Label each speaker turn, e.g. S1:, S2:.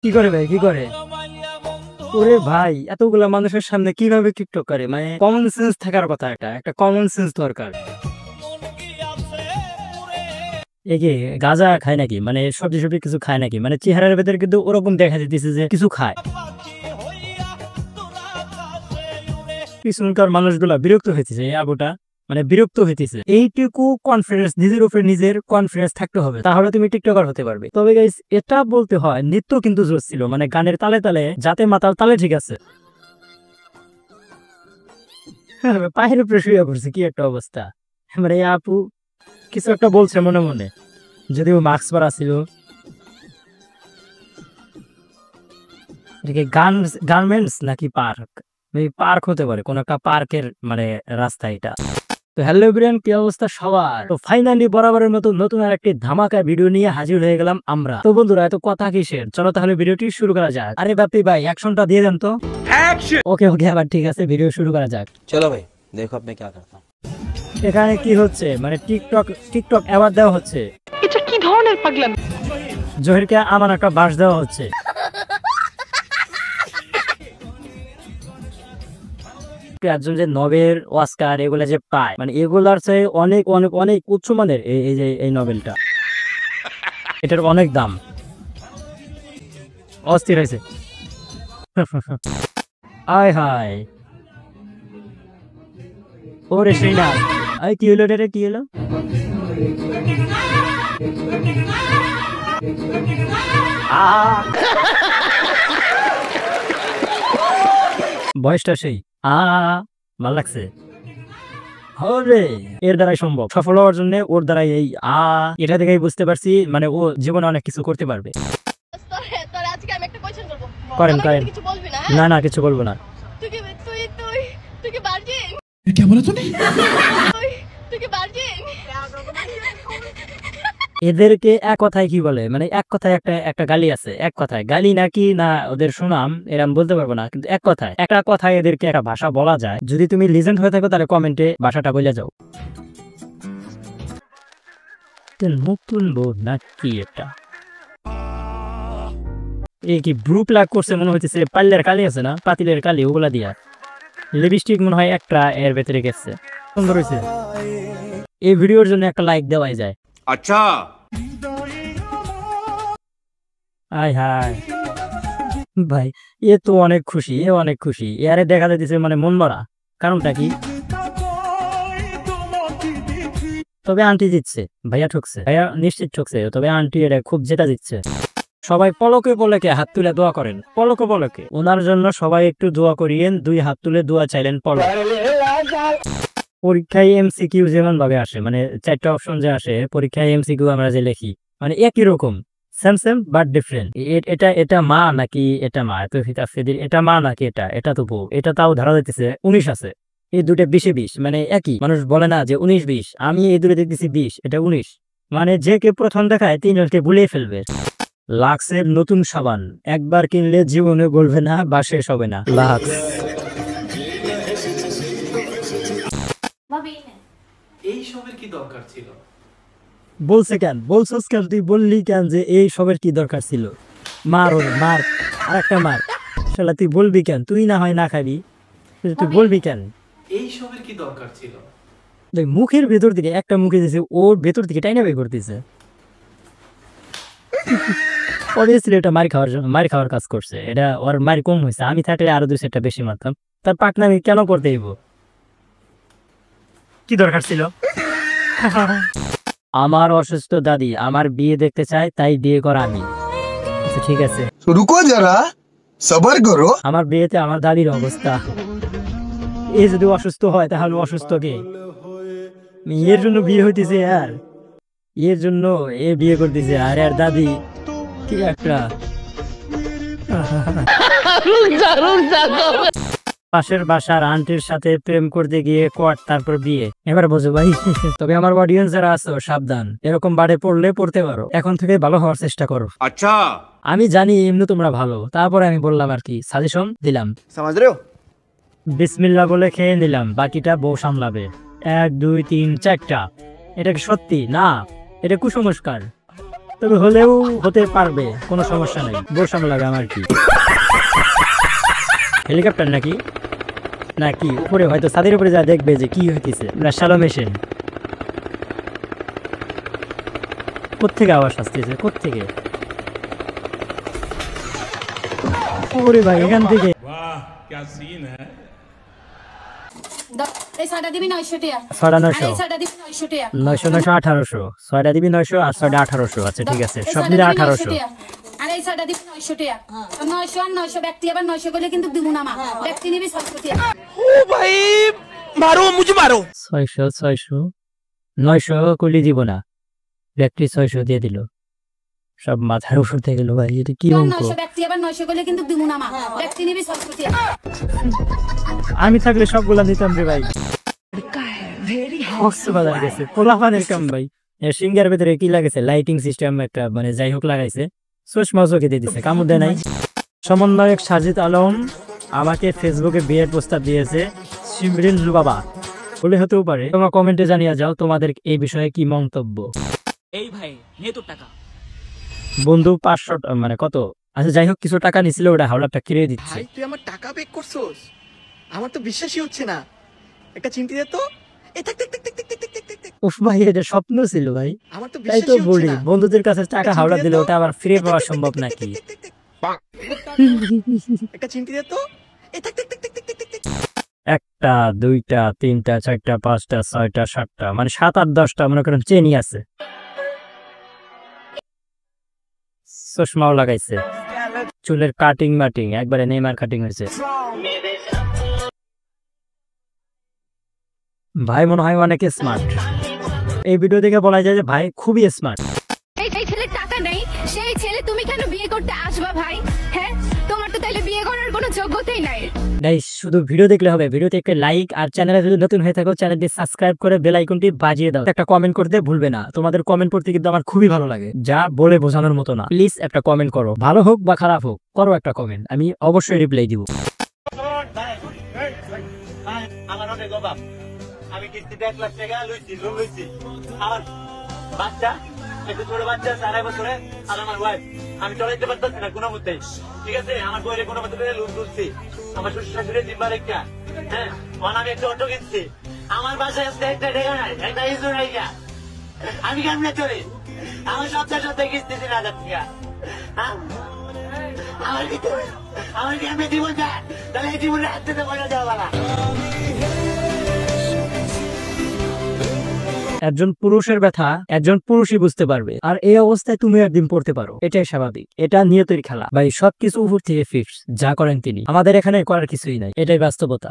S1: কি করে ভাই, কি করে? ওরে ভাই, এতগুলা মানুষের সামনে কিভাবে টিকটক করে? মানে কমন সেন্স থাকার কথা, একটা কমন সেন্স দরকার। এ কি গাঁজা খায় নাকি? মানে সবজি সবজি কিছু খায় নাকি? মানে চেহারার ভেতরে কিন্তু ওরকম দেখা যেতেছে যে কিছু খায়। পিছনকার মানুষগুলা বিরক্ত হইতেছে, এই আবুটা মানে বিরক্ত হইতেছে। এইটুকু কনফিডেন্স, নিজের উপরে নিজের কনফিডেন্স থাকতে হবে, তাহলে তুমি টিকটকার হতে পারবে। তবে গাইস, এটা বলতে হয় নৃত্য কিন্তু জোর ছিল, মানে গানের তালে তালে, যাতে মাতাল তালে ঠিক আছে। পায়ের উপরে শুয়ে পড়ছে, কি একটা অবস্থা। মানে এই আপু কিছু একটা বলছে মনে মনে, যদিও মাস্ক পরা ছিল। গার্মেন্টস নাকি পার্ক? পার্ক হতে পারে, কোন একটা পার্কের মানে রাস্তা এটা। তো হ্যালো এভরিওয়ান, কি অবস্থা সবার? তো ফাইনালি বরাবরের মতো নতুন আর একটি ধামাকা ভিডিও নিয়ে হাজির হয়ে গেলাম আমরা। তো বন্ধুরা, এত কথা কিসের, চলো তাহলে ভিডিওটি শুরু করা যাক। আরে বাপি ভাই, অ্যাকশনটা দিয়ে দেন তো। ওকে ওকে, আবার ঠিক আছে, ভিডিও শুরু করা যাক।
S2: চলো ভাই, দেখো আপনি কি করতে।
S1: এখানে কি হচ্ছে? মানে টিকটক অ্যাওয়ার্ড দেওয়া হচ্ছে।
S3: এটা কি ধরনের পাগলামি?
S1: জহিরকে আমার একটা বাস দেওয়া হচ্ছে। একজন যে নোবেল, অস্কার এগুলা যে পায়, মানে এগুলার চেয়ে অনেক অনেক অনেক উচ্চমানের এই যে এই নোবেলটা, এটার অনেক দাম। অস্থির হয়েছে। আয় হায়, ওরে সেই না, আই কি হলো রে, কি হলো? বয়সটা সেই ভাল লাগছে। হরে, এর দ্বারাই সম্ভব সফল হওয়ার জন্য, ওর দ্বারাই এই এটা দেখেই বুঝতে পারছি, মানে ও জীবনে অনেক কিছু করতে পারবে। করেন করেন। না না, কিছু বলবো না। এদেরকে এক কথায় কি বলে, মানে এক কথায় একটা গালি আছে, এক কথায় গালি নাকি না ওদের সুনাম এরম বলতে পারবো না, কিন্তু এক কথায় এদেরকে একটা ভাষা বলা যায়। যদি তুমি লিজেন্ড হয়ে থাকো তাহলে কমেন্টে ভাষাটা বলে যাও। নতুন বোধ না কি এটা? এই কি ব্রু প্লাগ করছে মনে হচ্ছে, পাল্লের কালি আছে না, পাতিলের কালি, ওগুলা দিয়া লিপস্টিক মনে হয় একটা এর ভেতরে গেছে। সুন্দর হয়েছে। এই ভিডিওর জন্য একটা লাইক দেওয়াই যায়।
S2: আচ্ছা
S1: আয় হায় ভাই, এ তো অনেক খুশি, এ অনেক খুশি। এরে দেখা যাইতেছে মানে মন ভরা। কারণটা কি? তবে আন্টি জিতছে, ভাইয়া ঠকছে, ভাইয়া নিশ্চিত ঠকছে, তবে আন্টি এটা খুব জেতা জিতছে। সবাই পলকে পলকে হাত তুলে দোয়া করেন, পলকে পলকে ওনার জন্য সবাই একটু দোয়া করিয়েন। 2 হাত তুলে দোয়া চাইলেন পলক। পরীক্ষায় এমসিকিউ যেমন ভাবে আসে, মানে 4টা অপশন যে আসে পরীক্ষায় এমসিকিউ আমরা যে লিখি, মানে একই রকম, সেম সেম বাট ডিফারেন্ট। এটা মা নাকি এটা মা, তো এটা মা নাকি এটা তো বউ, এটা তাও ধরা যাইতেছে 19 আছে। এই দুটো 20-20, মানে একই। মানুষ বলে না যে 19-20, আমি এই দুটো দেখতেছি 20, এটা 19। মানে যে কে প্রথম দেখায় 3 জনকে ভুলিয়ে ফেলবে। লাক্সের নতুন সাবান, একবার কিনলে জীবনে গলবে না বা শেষ হবে না। লাক্স।
S4: এই সবের কি দরকার ছিল?
S1: বলছে কেন, বলছস কেন, তুই বললি কেন যে এই সবের কি দরকার ছিল? মার ওরে মার, আর একটা মার। শালা তুই বলবি কেন? তুই না হয় না খাবি, তুই বলবি কেন?
S4: এই সবের কি দরকার ছিল?
S1: দেখ, মুখের ভেতর দিকে একটা মুখে দিয়েছে, ওর ভেতর দিকে টাইনা বের করতেছে। অবভিয়াসলি এটা মার খাওয়ার কাজ করছে। এটা ওর মার কম হয়েছে, আমি থাকলে আরো 2-4টা বেশি মারতাম। তার পাকনামি কেন করতে হইব? কি দরকার ছিল? আমার অসুস্থ দাদি আমার বিয়ে দেখতে চায়, তাই বিয়ে করা আমি। আচ্ছা ঠিক আছে,
S5: রুকো যারা, সবার করো।
S1: আমার বিয়েতে আমার দাদির অবস্থা, এ যদি অসুস্থ হয় তাহলে অসুস্থ কে? এর জন্য বিয়ে হইতেছে, আর এর জন্য এ বিয়ে করতেছে, আর আর দাদি কি একটা। পাশের বাসার আন্টির সাথে প্রেম করতে গিয়ে কোয়ার্ট, তারপর বিয়ে। এবার বোঝো ভাই। তবে আমার অডিয়েন্স যারা আছো, সাবধান, এরকম বাড়ে পড়লে পড়তে পারো। এখন থেকে ভালো হওয়ার চেষ্টা করো।
S2: আচ্ছা,
S1: আমি জানি এমনি তোমরা ভালো, তারপরে আমি বললাম আর কি, সাজেশন দিলাম।
S2: সমাজ রে
S1: বিসমিল্লাহ বলে খেয়ে নিলাম, বাকিটা বউ সামলাবে। 1 2 3 4টা। এটা কি সত্যি না? এটা কুসংস্কার। তবে হলেও হতে পারবে, কোনো সমস্যা নেই, বসানো লাগে আমার কি। হেলিকপ্টার নাকি নাকি উপরে, হয়তো ছাদের উপরে যা দেখবে যে কি হইতেছে না। শ্যালো মেশিন, কোত্থেকে আওয়াজ আসতেছে, কোত্থেকে? ওরে ভাই, এখান থেকে
S6: এই ছয়টা দিবি 900 টাকা।
S1: 900
S6: এই ছয়টা দিবি 900 টাকা।
S1: 900 900 1800, 6টা দিবি 900 আর 6টা 1800। আচ্ছা ঠিক আছে,
S6: এই
S1: সব
S6: ছয়টা
S1: মিলে
S6: দিবি
S1: 1800।
S6: 900 টাকা। আর এই ছয়টা দিবি 900 টাকা। তো 900 আর 900 ব্যক্তি আবার 900 করলে কিন্তু দিব না মা। ব্যক্তি নিবি 600 টাকা।
S1: 600 600 900 করলে দিব না, ব্যক্তি 600 দিয়ে দিল। সব মাথার উপর থেকে গেল ভাই, এটা কি অঙ্ক?
S6: 900 ব্যক্তি আবার 900 করলে কিন্তু দিব না মা। ব্যক্তি নিবি 600 টাকা।
S1: আমি থাকলে সবগুলা নিতাম রে ভাই। কক্সবাজার গেছে পোলাপানের কাম ভাই। এর সিঙ্গার ভিতরে কি লাগাইছে, লাইটিং সিস্টেম একটা, মানে যাই হোক লাগাইছে, চশমা চোখে দিয়ে দিছে, কামড় দেয় নাই। সমন্বয়ক সাজিদ আলম আমাকে ফেসবুকে বিয়ের প্রস্তাব দিয়েছে, শিমরিন লুবাবা বলে হতেও পারে। তোমরা কমেন্টে জানিয়ে যাও তোমাদের এই বিষয়ে কি মন্তব্য।
S7: এই ভাই নিয়ে তোর টাকা।
S1: বন্ধু 500 মানে কত, আচ্ছা যাই হোক কিছু টাকা নিছিল, ওটা হাওলাটা কিনে দিচ্ছে।
S8: ভাই তুই আমার টাকা বেক করছস, আমার তো বিশ্বাসই হচ্ছে না। একটা চিমটি দে তো। এই থাক থাক থাক থাক থাক থাক থাক থাক থাক।
S1: উফ ভাই, এটা স্বপ্ন ছিল ভাই,
S8: আমার তো
S1: তাই তো
S8: বিশ্বাসই হচ্ছে
S1: বলি
S8: না।
S1: বন্ধুদের কাছে টাকা হাওড়া দিলে ওটা আবার ফিরে
S8: এই থাক
S1: পাওয়া
S8: থাক থাক
S1: সম্ভব
S8: থাক থাক
S1: নাকি।
S8: থাক থাক থাক থাক। একটা চিমটি দে তো। এই থাক থাক থাক থাক থাক থাক থাক থাক।
S1: 1টা 2টা 3টা 4টা 5টা 6টা 7টা, মানে 7 8 10টা মনে করেন চেনই আছে। চশমাও লাগাইছে, চুলের কাটিং মাটিং একবারে নেইমার কাটিং হয়েছে। ভাই মনে হয় অনেক স্মার্ট, এই ভিডিও দেখে বলা যায় যে ভাই খুবই স্মার্ট।
S9: এই ছেলের টাকা নেই, সেই ছেলে তুমি কেন বিয়ে করতে আসবা ভাই? হ্যাঁ, তোমার তো তাইলে বিয়ে করার কোনো যোগ্যতাই নাই।
S1: গাইস শুধু ভিডিও দেখলে হবে, ভিডিওতে একটা লাইক আর চ্যানেলে যদি নতুন হয়ে থাকো চ্যানেলটি সাবস্ক্রাইব করে বেল আইকনটি বাজিয়ে দাও। একটা কমেন্ট করতে ভুলবে না, তোমাদের কমেন্ট পড়তে কিন্তু আমার খুবই ভালো লাগে, যা বলে বোঝানোর মতো না। প্লিজ একটা কমেন্ট করো, ভালো হোক বা খারাপ হোক, করো একটা কমেন্ট, আমি অবশ্যই রিপ্লাই দিব।
S10: আমি কিস্তিতে 1 লাখ টাকা লোন লইছি। আমার বাচ্চা, একটা ছোট বাচ্চা 4 বছরে, আর আমার ওয়াইফ, আমি চলাইতে পারতেছি না কোনো মতেই। ঠিক আছে, আমার বইয়ের কোনো মতে লোন তুলছি, আমার শ্বশুর শাশুড়ি জিম্বার একটা। হ্যাঁ, আমি একটা অটো কিনছি, আমার বাসায় আসতে একটা টাকা নাই, একটা ইস্যু নাই। আমি কেমনে চলি? আমার সপ্তাহে কিস্তি 3,000 টাকা। আমার কেমনে জীবন যায়? তাহলে এই জীবনে হাতে তো বলে দেওয়া না।
S1: একজন পুরুষের ব্যথা একজন পুরুষই বুঝতে পারবে, আর এই অবস্থায় তুমি একদিন পড়তে পারো, এটাই স্বাভাবিক, এটা নিয়তের খেলা ভাই। সবকিছু উপর থেকে ফিক্স, যা করেন তিনি, আমাদের এখানে করার কিছুই নাই, এটাই বাস্তবতা।